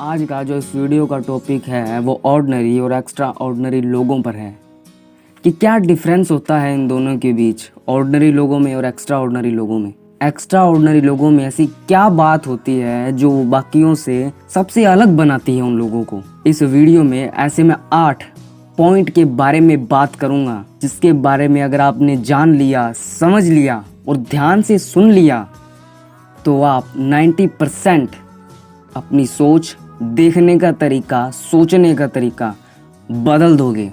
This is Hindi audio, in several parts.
आज का जो इस वीडियो का टॉपिक है वो ऑर्डिनरी और एक्स्ट्रा ऑर्डिनरी लोगों पर है कि क्या डिफरेंस होता है इन दोनों के बीच, ऑर्डिनरी लोगों में और एक्स्ट्रा ऑर्डिनरी लोगों में। एक्स्ट्रा ऑर्डिनरी लोगों में ऐसी क्या बात होती है जो बाकियों से सबसे अलग बनाती है उन लोगों को। इस वीडियो में ऐसे मैं 8 पॉइंट के बारे में बात करूंगा जिसके बारे में अगर आपने जान लिया, समझ लिया और ध्यान से सुन लिया तो आप 90% अपनी सोच, देखने का तरीका, सोचने का तरीका बदल दोगे।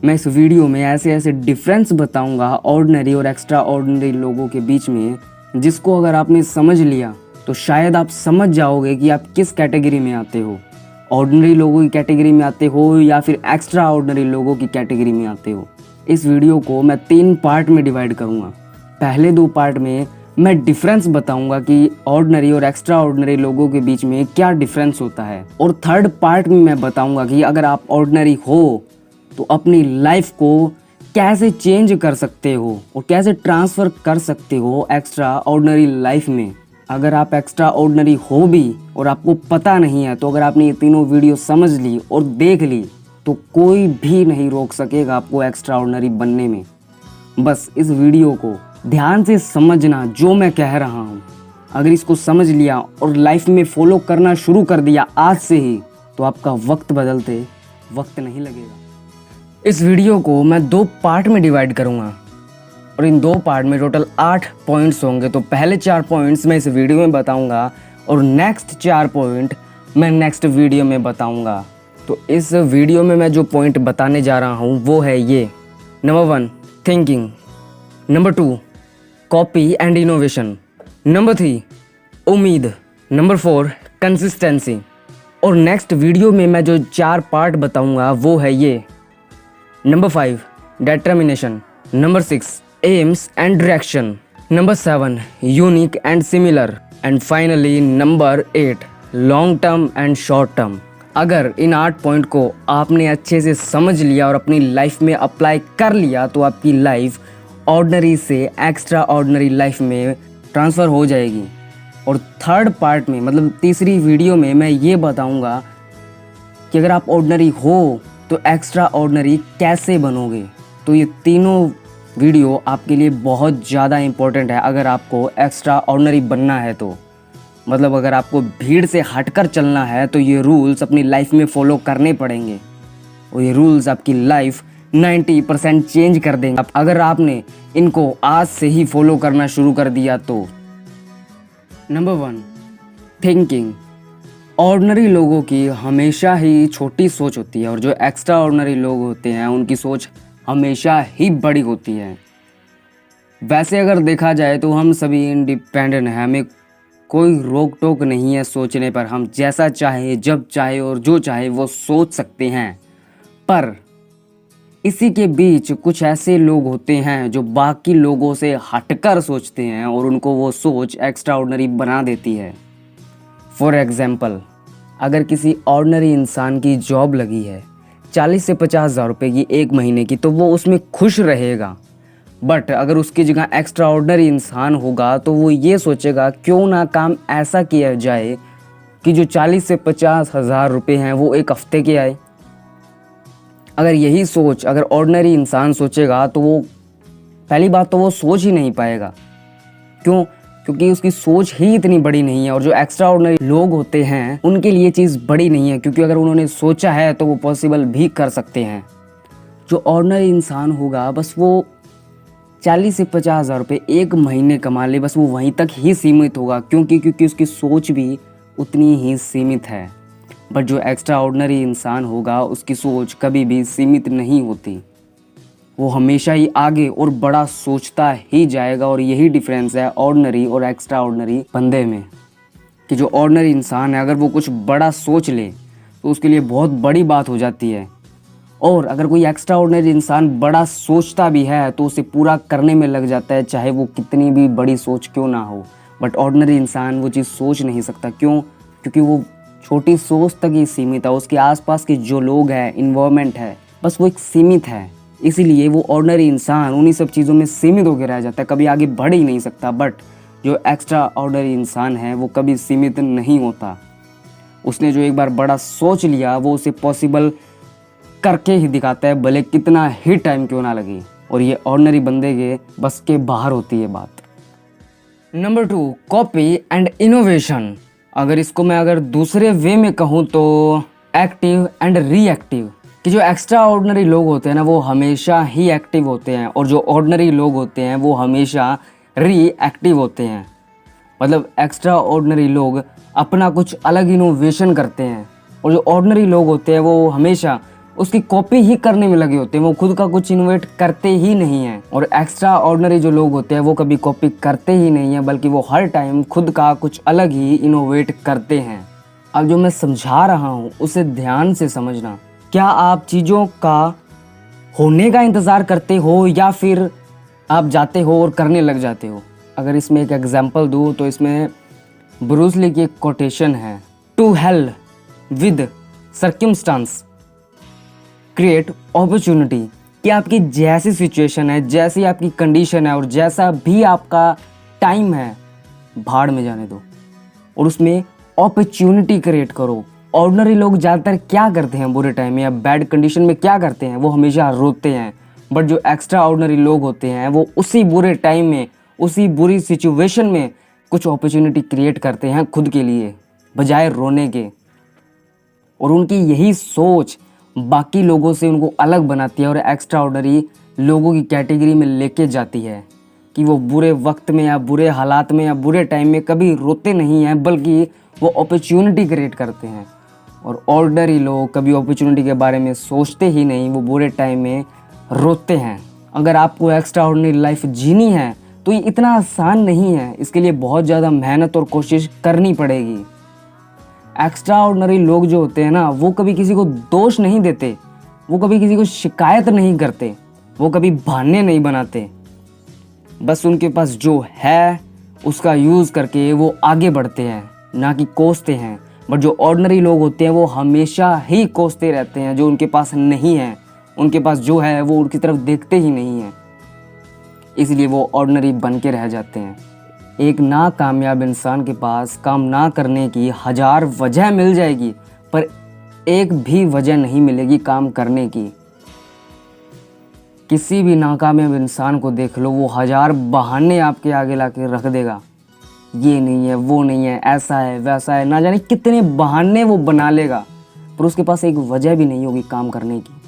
मैं इस वीडियो में ऐसे ऐसे डिफरेंस बताऊंगा ऑर्डिनरी और एक्स्ट्रा ऑर्डिनरी लोगों के बीच में, जिसको अगर आपने समझ लिया तो शायद आप समझ जाओगे कि आप किस कैटेगरी में आते हो, ऑर्डिनरी लोगों की कैटेगरी में आते हो या फिर एक्स्ट्रा ऑर्डिनरी लोगों की कैटेगरी में आते हो। इस वीडियो को मैं 3 पार्ट में डिवाइड करूँगा। पहले 2 पार्ट में मैं डिफरेंस बताऊंगा कि ऑर्डिनरी और एक्स्ट्रा ऑर्डिनरी लोगों के बीच में क्या डिफरेंस होता है, और थर्ड पार्ट में मैं बताऊंगा कि अगर आप ऑर्डिनरी हो तो अपनी लाइफ को कैसे चेंज कर सकते हो और कैसे ट्रांसफ़र कर सकते हो एक्स्ट्रा ऑर्डिनरी लाइफ में। अगर आप एक्स्ट्रा ऑर्डिनरी हो भी और आपको पता नहीं है तो अगर आपने ये तीनों वीडियो समझ ली और देख ली तो कोई भी नहीं रोक सकेगा आपको एक्स्ट्रा ऑर्डिनरी बनने में। बस इस वीडियो को ध्यान से समझना जो मैं कह रहा हूँ। अगर इसको समझ लिया और लाइफ में फॉलो करना शुरू कर दिया आज से ही तो आपका वक्त बदलते वक्त नहीं लगेगा। इस वीडियो को मैं 2 पार्ट में डिवाइड करूँगा और इन 2 पार्ट में टोटल 8 पॉइंट्स होंगे। तो पहले 4 पॉइंट्स मैं इस वीडियो में बताऊँगा और नेक्स्ट 4 पॉइंट मैं नेक्स्ट वीडियो में बताऊँगा। तो इस वीडियो में मैं जो पॉइंट बताने जा रहा हूँ वो है ये। Number 1 thinking, number 2 copy and innovation, number 3 उम्मीद, नंबर 4 कंसिस्टेंसी। और नेक्स्ट वीडियो में मैं जो 4 पार्ट बताऊंगा वो है ये। Number 5 determination, number 6 AIIMS and direction, number 7 unique and similar, and finally number 8 long term and short term. अगर इन 8 पॉइंट को आपने अच्छे से समझ लिया और अपनी लाइफ में अप्लाई कर लिया तो आपकी लाइफ ऑर्डिनरी से एक्स्ट्रा ऑर्डिनरी लाइफ में ट्रांसफ़र हो जाएगी। और थर्ड पार्ट में मतलब तीसरी वीडियो में मैं ये बताऊंगा कि अगर आप ऑर्डिनरी हो तो एक्स्ट्रा ऑर्डिनरी कैसे बनोगे। तो ये तीनों वीडियो आपके लिए बहुत ज़्यादा इम्पोर्टेंट है अगर आपको एक्स्ट्रा ऑर्डिनरी बनना है तो। मतलब अगर आपको भीड़ से हटकर चलना है तो ये रूल्स अपनी लाइफ में फॉलो करने पड़ेंगे और ये रूल्स आपकी लाइफ 90% चेंज कर देंगे अगर आपने इनको आज से ही फॉलो करना शुरू कर दिया तो। Number 1 thinking. ऑर्डिनरी लोगों की हमेशा ही छोटी सोच होती है और जो एक्स्ट्रा ऑर्डिनरी लोग होते हैं उनकी सोच हमेशा ही बड़ी होती है। वैसे अगर देखा जाए तो हम सभी इंडिपेंडेंट हैं, हमें कोई रोक टोक नहीं है सोचने पर। हम जैसा चाहे, जब चाहे और जो चाहे वो सोच सकते हैं। पर इसी के बीच कुछ ऐसे लोग होते हैं जो बाकी लोगों से हटकर सोचते हैं और उनको वो सोच एक्स्ट्रा ऑर्डिनरी बना देती है। फॉर एग्जाम्पल, अगर किसी ऑर्डिनरी इंसान की जॉब लगी है 40 से 50 हज़ार रुपये की 1 महीने की तो वो उसमें खुश रहेगा। बट अगर उसकी जगह एक्स्ट्रा ऑर्डिनरी इंसान होगा तो वो ये सोचेगा क्यों ना काम ऐसा किया जाए कि जो 40 से 50 हज़ार रुपये हैं वो 1 हफ्ते के आए। अगर यही सोच अगर ऑर्डिनरी इंसान सोचेगा तो वो पहली बात तो वो सोच ही नहीं पाएगा। क्यों? क्योंकि उसकी सोच ही इतनी बड़ी नहीं है। और जो एक्स्ट्रा ऑर्डिनरी लोग होते हैं उनके लिए चीज़ बड़ी नहीं है, क्योंकि अगर उन्होंने सोचा है तो वो पॉसिबल भी कर सकते हैं। जो ऑर्डिनरी इंसान होगा बस वो 40 से 50 हज़ार रुपये 1 महीने कमा ले, बस वो वहीं तक ही सीमित होगा। क्योंकि उसकी सोच भी उतनी ही सीमित है। बट जो एक्स्ट्रा ऑर्डिनरी इंसान होगा उसकी सोच कभी भी सीमित नहीं होती, वो हमेशा ही आगे और बड़ा सोचता ही जाएगा। और यही डिफरेंस है ऑर्डिनरी और एक्स्ट्रा ऑर्डिनरी बंदे में, कि जो ऑर्डिनरी इंसान है अगर वो कुछ बड़ा सोच ले तो उसके लिए बहुत बड़ी बात हो जाती है। और अगर कोई एक्स्ट्रा ऑर्डिनरी इंसान बड़ा सोचता भी है तो उसे पूरा करने में लग जाता है, चाहे वो कितनी भी बड़ी सोच क्यों ना हो। बट ऑर्डिनरी इंसान वो चीज़ सोच नहीं सकता। क्यों? क्योंकि वो छोटी सोच तक ही सीमित है। उसके आसपास के जो लोग हैं, इन्वायरमेंट है, बस वो एक सीमित है। इसीलिए वो ऑर्डिनरी इंसान उन्हीं सब चीज़ों में सीमित होकर रह जाता है, कभी आगे बढ़ ही नहीं सकता। बट जो एक्स्ट्रा ऑर्डिनरी इंसान है वो कभी सीमित नहीं होता। उसने जो एक बार बड़ा सोच लिया वो उसे पॉसिबल करके ही दिखाता है, भले कितना ही टाइम क्यों ना लगे। और ये ऑर्डिनरी बंदे के बस के बाहर होती है बात। Number 2, copy and innovation. अगर इसको मैं अगर दूसरे वे में कहूँ तो एक्टिव एंड रिएक्टिव। कि जो एक्स्ट्रा ऑर्डिनरी लोग होते हैं ना वो हमेशा ही एक्टिव होते हैं, और जो ऑर्डिनरी लोग होते हैं वो हमेशा रिएक्टिव होते हैं। मतलब एक्स्ट्रा ऑर्डिनरी लोग अपना कुछ अलग इनोवेशन करते हैं, और जो ऑर्डिनरी लोग होते हैं वो हमेशा उसकी कॉपी ही करने में लगे होते हैं, वो खुद का कुछ इनोवेट करते ही नहीं हैं। और एक्स्ट्रा ऑर्डिनरी जो लोग होते हैं वो कभी कॉपी करते ही नहीं हैं, बल्कि वो हर टाइम खुद का कुछ अलग ही इनोवेट करते हैं। अब जो मैं समझा रहा हूँ उसे ध्यान से समझना। क्या आप चीज़ों का होने का इंतज़ार करते हो या फिर आप जाते हो और करने लग जाते हो? अगर इसमें एक एग्जांपल दूँ तो इसमें ब्रूस ली की एक कोटेशन है, to hell with circumstances create opportunity. कि आपकी जैसी सिचुएशन है, जैसी आपकी कंडीशन है और जैसा भी आपका टाइम है, भाड़ में जाने दो और उसमें अपॉर्चुनिटी क्रिएट करो। ऑर्डिनरी लोग ज़्यादातर क्या करते हैं बुरे टाइम में या बैड कंडीशन में क्या करते हैं? वो हमेशा रोते हैं। बट जो एक्स्ट्रा ऑर्डिनरी लोग होते हैं वो उसी बुरे टाइम में, उसी बुरी सिचुएशन में कुछ अपॉर्चुनिटी क्रिएट करते हैं खुद के लिए, बजाय रोने के। और उनकी यही सोच बाकी लोगों से उनको अलग बनाती है और एक्स्ट्रा ऑर्डिनरी लोगों की कैटेगरी में लेके जाती है कि वो बुरे वक्त में या बुरे हालात में या बुरे टाइम में कभी रोते नहीं हैं, बल्कि वो अपॉर्चुनिटी क्रिएट करते हैं। और ऑर्डिनरी लोग कभी अपॉर्चुनिटी के बारे में सोचते ही नहीं, वो बुरे टाइम में रोते हैं। अगर आपको एक्स्ट्रा ऑर्डिनरी लाइफ जीनी है तो ये इतना आसान नहीं है, इसके लिए बहुत ज़्यादा मेहनत और कोशिश करनी पड़ेगी। एक्स्ट्रा ऑर्डिनरी लोग जो होते हैं ना वो कभी किसी को दोष नहीं देते, वो कभी किसी को शिकायत नहीं करते, वो कभी बहाने नहीं बनाते। बस उनके पास जो है उसका यूज़ करके वो आगे बढ़ते हैं, ना कि कोसते हैं। बट जो ऑर्डिनरी लोग होते हैं वो हमेशा ही कोसते रहते हैं जो उनके पास नहीं है, उनके पास जो है वो उनकी तरफ देखते ही नहीं है, इसलिए वो ऑर्डिनरी बन के रह जाते हैं। एक नाकामयाब इंसान के पास काम ना करने की 1000 वजह मिल जाएगी, पर एक भी वजह नहीं मिलेगी काम करने की। किसी भी नाकामयाब इंसान को देख लो, वो 1000 बहाने आपके आगे ला के रख देगा। ये नहीं है, वो नहीं है, ऐसा है, वैसा है, ना जाने कितने बहाने वो बना लेगा, पर उसके पास एक वजह भी नहीं होगी काम करने की।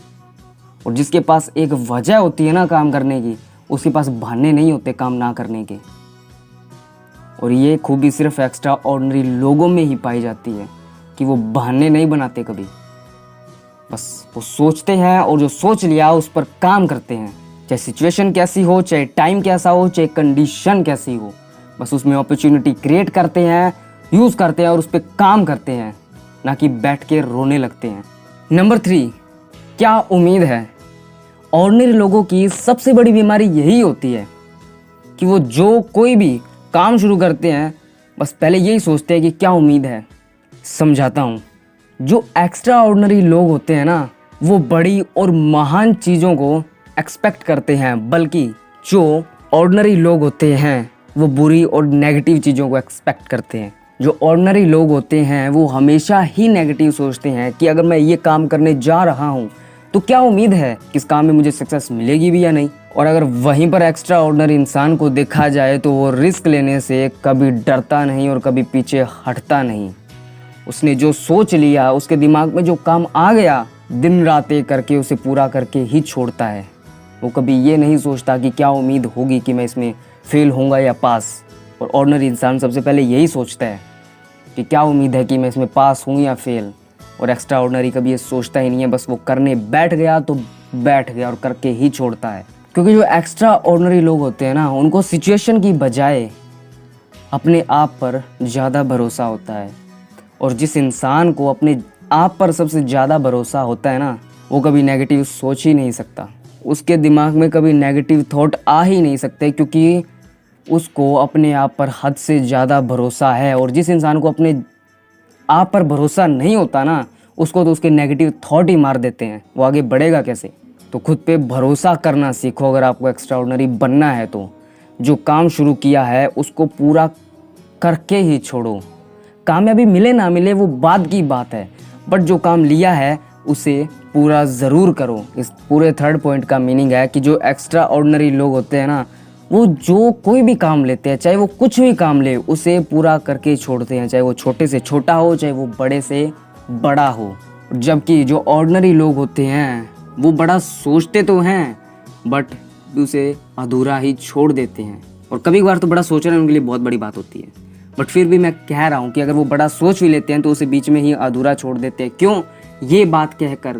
और जिसके पास एक वजह होती है ना काम करने की, उसके पास बहाने नहीं होते काम ना करने के। और ये खूबी सिर्फ एक्स्ट्रा ऑर्डिनरी लोगों में ही पाई जाती है कि वो बहाने नहीं बनाते कभी, बस वो सोचते हैं और जो सोच लिया उस पर काम करते हैं, चाहे सिचुएशन कैसी हो, चाहे टाइम कैसा हो, चाहे कंडीशन कैसी हो, बस उसमें अपॉर्चुनिटी क्रिएट करते हैं, यूज़ करते हैं और उस पर काम करते हैं, ना कि बैठ के रोने लगते हैं। नंबर 3, क्या उम्मीद है? ऑर्डिनरी लोगों की सबसे बड़ी बीमारी यही होती है कि वो जो कोई भी काम शुरू करते हैं बस पहले यही सोचते हैं कि क्या उम्मीद है। समझाता हूँ। जो एक्स्ट्रा ऑर्डिनरी लोग होते हैं ना वो बड़ी और महान चीज़ों को एक्सपेक्ट करते हैं, बल्कि जो ऑर्डिनरी लोग होते हैं वो बुरी और नेगेटिव चीज़ों को एक्सपेक्ट करते हैं। जो ऑर्डिनरी लोग होते हैं वो हमेशा ही नेगेटिव सोचते हैं कि अगर मैं ये काम करने जा रहा हूँ तो क्या उम्मीद है कि इस काम में मुझे सक्सेस मिलेगी भी या नहीं। और अगर वहीं पर एक्स्ट्रा ऑर्डिनरी इंसान को देखा जाए तो वो रिस्क लेने से कभी डरता नहीं और कभी पीछे हटता नहीं। उसने जो सोच लिया, उसके दिमाग में जो काम आ गया, दिन रात एक करके उसे पूरा करके ही छोड़ता है। वो कभी ये नहीं सोचता कि क्या उम्मीद होगी कि मैं इसमें फेल होऊंगा या पास। और ऑर्डिनरी इंसान सबसे पहले यही सोचता है कि क्या उम्मीद है कि मैं इसमें पास हूँ या फेल। और एक्स्ट्रा ऑर्डिनरी कभी ये सोचता ही नहीं है, बस वो करने बैठ गया तो बैठ गया और करके ही छोड़ता है। क्योंकि जो एक्स्ट्रा ऑर्डिनरी लोग होते हैं ना उनको सिचुएशन की बजाय अपने आप पर ज़्यादा भरोसा होता है। और जिस इंसान को अपने आप पर सबसे ज़्यादा भरोसा होता है ना वो कभी नेगेटिव सोच ही नहीं सकता, उसके दिमाग में कभी नेगेटिव थॉट आ ही नहीं सकते, क्योंकि उसको अपने आप पर हद से ज़्यादा भरोसा है। और जिस इंसान को अपने आप पर भरोसा नहीं होता ना उसको तो उसके नेगेटिव थॉट ही मार देते हैं, वो आगे बढ़ेगा कैसे। तो खुद पे भरोसा करना सीखो अगर आपको एक्स्ट्रा ऑर्डिनरी बनना है तो। जो काम शुरू किया है उसको पूरा करके ही छोड़ो, कामयाबी मिले ना मिले वो बाद की बात है, बट जो काम लिया है उसे पूरा ज़रूर करो। इस पूरे थर्ड पॉइंट का मीनिंग है कि जो एक्स्ट्रा ऑर्डिनरी लोग होते हैं ना, वो जो कोई भी काम लेते हैं, चाहे वो कुछ भी काम ले, उसे पूरा करके छोड़ते हैं, चाहे वो छोटे से छोटा हो, चाहे वो बड़े से बड़ा हो। जबकि जो ऑर्डिनरी लोग होते हैं वो बड़ा सोचते तो हैं, बट उसे अधूरा ही छोड़ देते हैं। और कभी कभार तो बड़ा सोचना उनके लिए बहुत बड़ी बात होती है, बट फिर भी मैं कह रहा हूँ कि अगर वो बड़ा सोच भी लेते हैं तो उसे बीच में ही अधूरा छोड़ देते हैं। क्यों? ये बात कहकर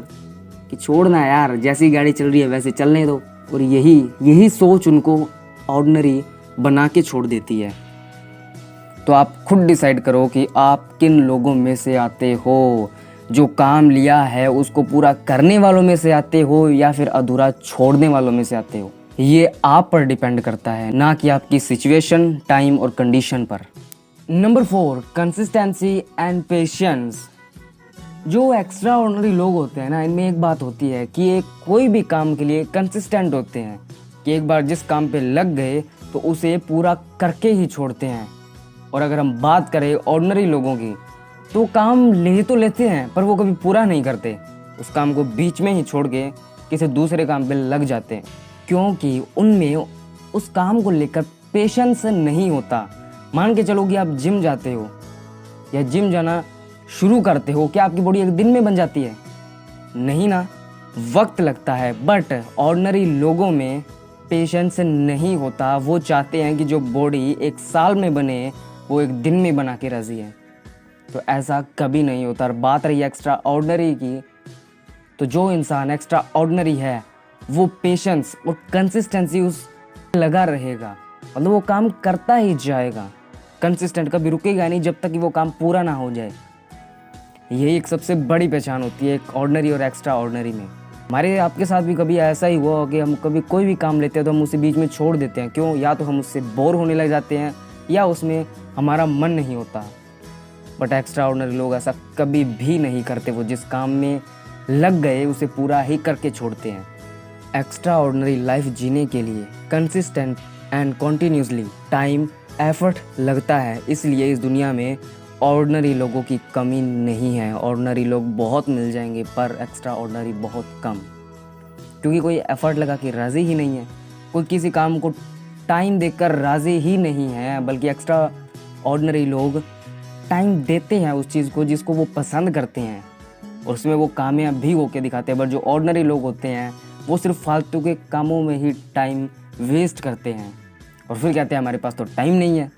कि छोड़ना यार, जैसी गाड़ी चल रही है वैसे चलने दो। और यही सोच उनको ऑर्डिनरी बना के छोड़ देती है। तो आप खुद डिसाइड करो कि आप किन लोगों में से आते हो। जो काम लिया है उसको पूरा करने वालों में से आते हो या फिर अधूरा छोड़ने वालों में से आते हो। ये आप पर डिपेंड करता है, ना कि आपकी सिचुएशन, टाइम और कंडीशन पर। Number 4, consistency and patience. जो एक्स्ट्रा ऑर्डिनरी लोग होते हैं ना, इनमें एक बात होती है कि ये कोई भी काम के लिए कंसिस्टेंट होते हैं, कि एक बार जिस काम पे लग गए तो उसे पूरा करके ही छोड़ते हैं। और अगर हम बात करें ऑर्डिनरी लोगों की, तो काम ले तो लेते हैं पर वो कभी पूरा नहीं करते, उस काम को बीच में ही छोड़ के किसी दूसरे काम पे लग जाते हैं, क्योंकि उनमें उस काम को लेकर पेशेंस नहीं होता। मान के चलो कि आप जिम जाते हो या जिम जाना शुरू करते हो, क्या आपकी बॉडी एक दिन में बन जाती है? नहीं ना, वक्त लगता है। बट ऑर्डिनरी लोगों में पेशेंस नहीं होता। वो चाहते हैं कि जो बॉडी एक साल में बने वो एक दिन में बना के राजी है। तो ऐसा कभी नहीं होता। और बात रही एक्स्ट्रा ऑर्डिनरी की, तो जो इंसान एक्स्ट्रा ऑर्डिनरी है वो पेशेंस और कंसिस्टेंसी उस लगा रहेगा, मतलब वो काम करता ही जाएगा। कंसिस्टेंट कभी रुकेगा नहीं जब तक कि वो काम पूरा ना हो जाए। यही एक सबसे बड़ी पहचान होती है एक ऑर्डिनरी और एक्स्ट्रा ऑर्डिनरी में। हमारे आपके साथ भी कभी ऐसा ही हुआ हो कि हम कभी कोई भी काम लेते हैं तो हम उसे बीच में छोड़ देते हैं। क्यों? या तो हम उससे बोर होने लग जाते हैं या उसमें हमारा मन नहीं होता। बट एक्स्ट्रा ऑर्डिनरी लोग ऐसा कभी भी नहीं करते। वो जिस काम में लग गए उसे पूरा ही करके छोड़ते हैं। एक्स्ट्रा ऑर्डिनरी लाइफ जीने के लिए consistent and continuously time, effort लगता है। इसलिए इस दुनिया में ऑर्डिनरी लोगों की कमी नहीं है। ऑर्डिनरी लोग बहुत मिल जाएंगे पर एक्स्ट्रा ऑर्डिनरी बहुत कम, क्योंकि कोई एफर्ट लगा के राज़ी ही नहीं है, कोई किसी काम को टाइम देकर राज़ी ही नहीं है। बल्कि एक्स्ट्रा ऑर्डिनरी लोग टाइम देते हैं उस चीज़ को जिसको वो पसंद करते हैं और उसमें वो कामयाब भी होके दिखाते हैं। बट जो ऑर्डिनरी लोग होते हैं वो सिर्फ फालतू के कामों में ही टाइम वेस्ट करते हैं और फिर कहते हैं हमारे पास तो टाइम नहीं है।